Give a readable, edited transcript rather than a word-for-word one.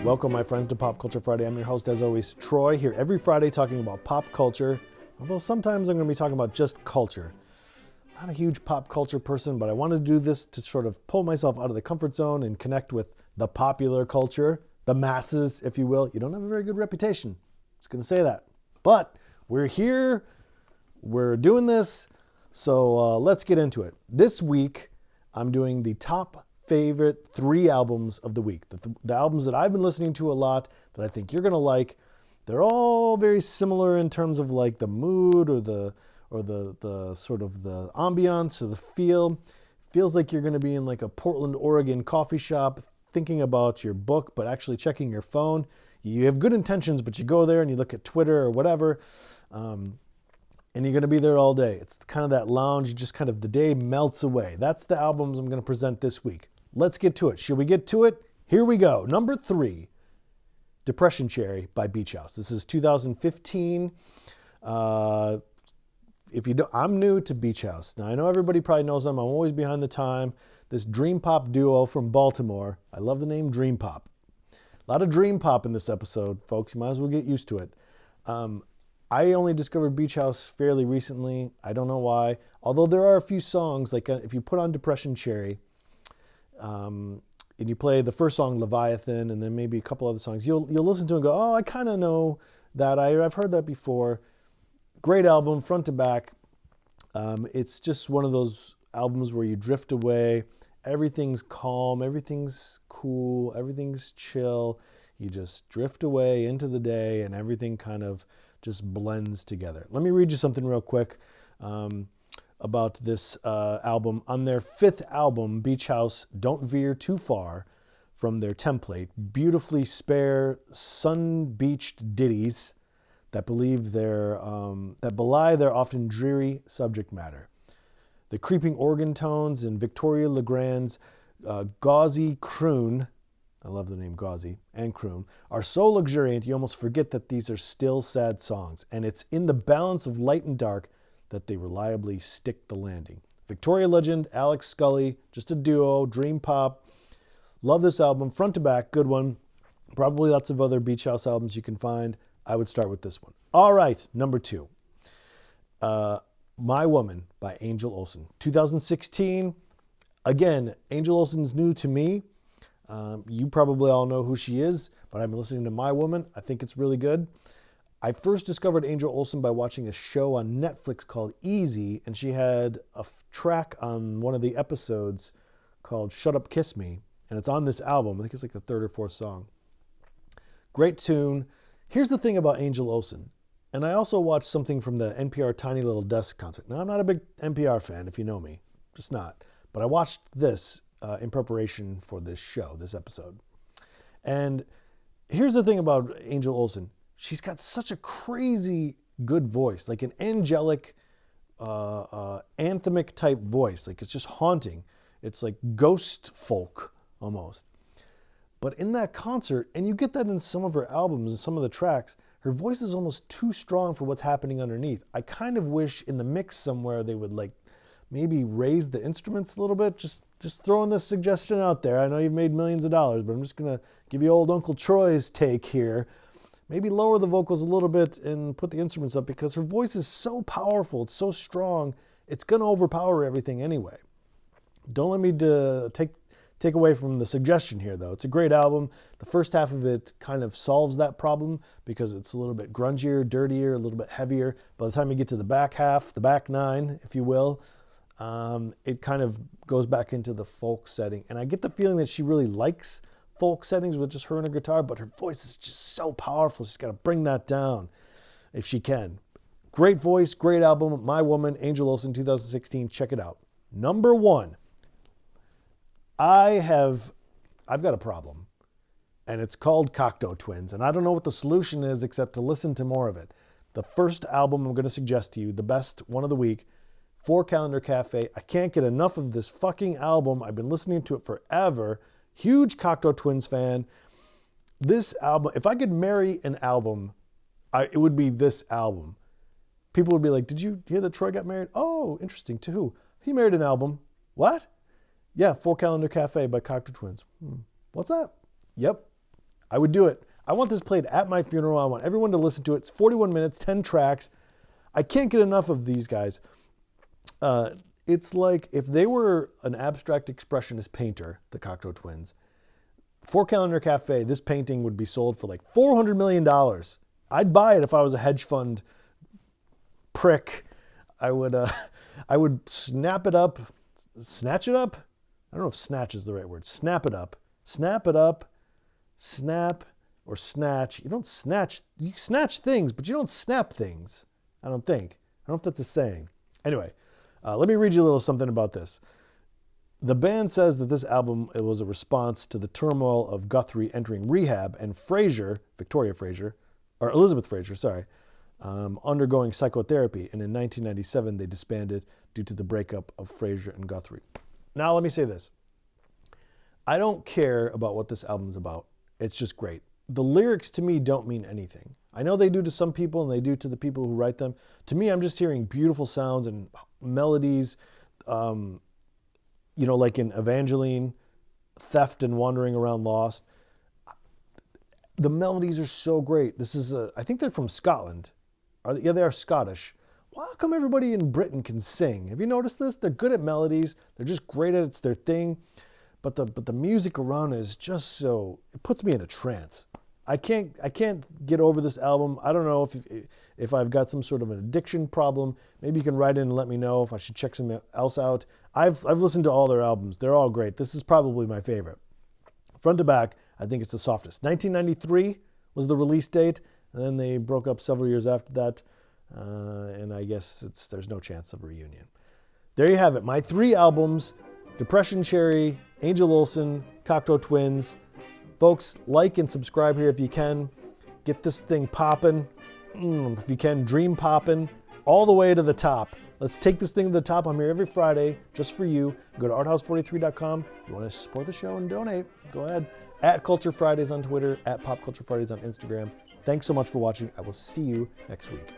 Welcome, my friends, to Pop Culture Friday. I'm your host, as always, Troy, here every Friday talking about pop culture, although sometimes I'm going to be talking about just culture. Not a huge pop culture person, but I wanted to do this to sort of pull myself out of the comfort zone and connect with the popular culture, the masses, if you will. You don't have a very good reputation. I was going to say that. But we're here, we're doing this, so let's get into it. This week, I'm doing the top favorite 3 albums of the week. The albums that I've been listening to a lot that I think you're going to like. They're all very similar in terms of like the mood or the sort of the ambiance or the feel. Feels like you're going to be in like a Portland, Oregon coffee shop thinking about your book, but actually checking your phone. You have good intentions, but you go there and you look at Twitter or whatever, and you're going to be there all day. It's kind of that lounge, just kind of the day melts away. That's the albums I'm going to present this week. Let's get to it. Should we get to it? Here we go. Number 3, Depression Cherry by Beach House. This is 2015. If you don't, I'm new to Beach House. Now, I know everybody probably knows them. I'm always behind the time. This dream pop duo from Baltimore. I love the name Dream Pop. A lot of dream pop in this episode, folks. You might as well get used to it. I only discovered Beach House fairly recently. I don't know why. Although there are a few songs, like if you put on Depression Cherry, and you play the first song, Leviathan, and then maybe a couple other songs, you'll listen to it and go, oh, I kind of know that. I've heard that before. Great album, front to back. It's just one of those albums where you drift away. Everything's calm, everything's cool, everything's chill. You just drift away into the day and everything kind of just blends together. Let me read you something real quick about this album. On their 5th album, Beach House don't veer too far from their template. Beautifully spare, sun-beached ditties that belie their often dreary subject matter. The creeping organ tones in Victoria Legrand's gauzy croon, I love the name gauzy, and croon, are so luxuriant you almost forget that these are still sad songs, and it's in the balance of light and dark that they reliably stick the landing. Victoria legend, Alex Scully, just a duo, dream pop. Love this album, front to back, good one. Probably lots of other Beach House albums you can find. I would start with this one. All right, number 2. My Woman by Angel Olsen. 2016. Again, Angel Olsen's new to me. You probably all know who she is, but I've been listening to My Woman. I think it's really good. I first discovered Angel Olsen by watching a show on Netflix called Easy, and she had a track on one of the episodes called Shut Up Kiss Me, and it's on this album. I think it's like the 3rd or 4th song. Great tune. Here's the thing about Angel Olsen, and I also watched something from the NPR Tiny Little Desk concert. Now, I'm not a big NPR fan, if you know me, just not. But I watched this in preparation for this show, this episode. And here's the thing about Angel Olsen. She's got such a crazy good voice, like an angelic, anthemic type voice. Like it's just haunting. It's like ghost folk almost. But in that concert, and you get that in some of her albums and some of the tracks, her voice is almost too strong for what's happening underneath. I kind of wish in the mix somewhere they would like maybe raise the instruments a little bit. Just throwing this suggestion out there. I know you've made millions of dollars, but I'm just going to give you old Uncle Troy's take here. Maybe lower the vocals a little bit and put the instruments up because her voice is so powerful. It's so strong. It's going to overpower everything anyway. Don't let me take away from the suggestion here, though. It's a great album. The first half of it kind of solves that problem because it's a little bit grungier, dirtier, a little bit heavier. By the time you get to the back half, the back 9, if you will, it kind of goes back into the folk setting. And I get the feeling that she really likes folk settings with just her and her guitar, but her voice is just so powerful. She's got to bring that down if she can. Great voice, great album. My Woman, Angel Olsen, 2016. Check it out. Number 1. I've got a problem, and it's called Cocteau Twins, and I don't know what the solution is except to listen to more of it. The first album I'm going to suggest to you, the best one of the week, 4 Calendar Cafe. I can't get enough of this fucking album. I've been listening to it forever. Huge Cocteau Twins fan. This album, if I could marry an album, it would be this album. People would be like, did you hear that Troy got married? Oh, interesting. To who? He married an album. What? Yeah, 4 Calendar Cafe by Cocteau Twins. What's that? Yep. I would do it. I want this played at my funeral. I want everyone to listen to it. It's 41 minutes, 10 tracks. I can't get enough of these guys. It's like if they were an abstract expressionist painter, the Cocteau Twins, 4 Calendar Cafe, this painting would be sold for like $400 million. I'd buy it if I was a hedge fund prick. I would snap it up, snatch it up. I don't know if snatch is the right word. Snap it up, snap, or snatch. You don't snatch, you snatch things, but you don't snap things. I don't think. I don't know if that's a saying. Anyway, let me read you a little something about this. The band says that this album, it was a response to the turmoil of Guthrie entering rehab and Elizabeth Fraser, sorry, undergoing psychotherapy. And in 1997, they disbanded due to the breakup of Fraser and Guthrie. Now, let me say this. I don't care about what this album's about. It's just great. The lyrics to me don't mean anything. I know they do to some people and they do to the people who write them. To me, I'm just hearing beautiful sounds and melodies, like in Evangeline, Theft and Wandering Around Lost. The melodies are so great. This is, I think they're from Scotland. Yeah, they are Scottish. Well, how come everybody in Britain can sing? Have you noticed this? They're good at melodies. They're just great at it. It's their thing. But the music around it is just so, it puts me in a trance. I can't get over this album. I don't know if I've got some sort of an addiction problem. Maybe you can write in and let me know if I should check something else out. I've listened to all their albums. They're all great. This is probably my favorite. Front to back, I think it's the softest. 1993 was the release date, and then they broke up several years after that, and I guess there's no chance of a reunion. There you have it. My 3 albums, Depression Cherry, Angel Olsen, Cocteau Twins. Folks, like and subscribe here if you can. Get this thing popping. If you can, dream popping all the way to the top. Let's take this thing to the top. I'm here every Friday just for you. Go to arthouse43.com. If you want to support the show and donate, go ahead. At Culture Fridays on Twitter, at Pop Culture Fridays on Instagram. Thanks so much for watching. I will see you next week.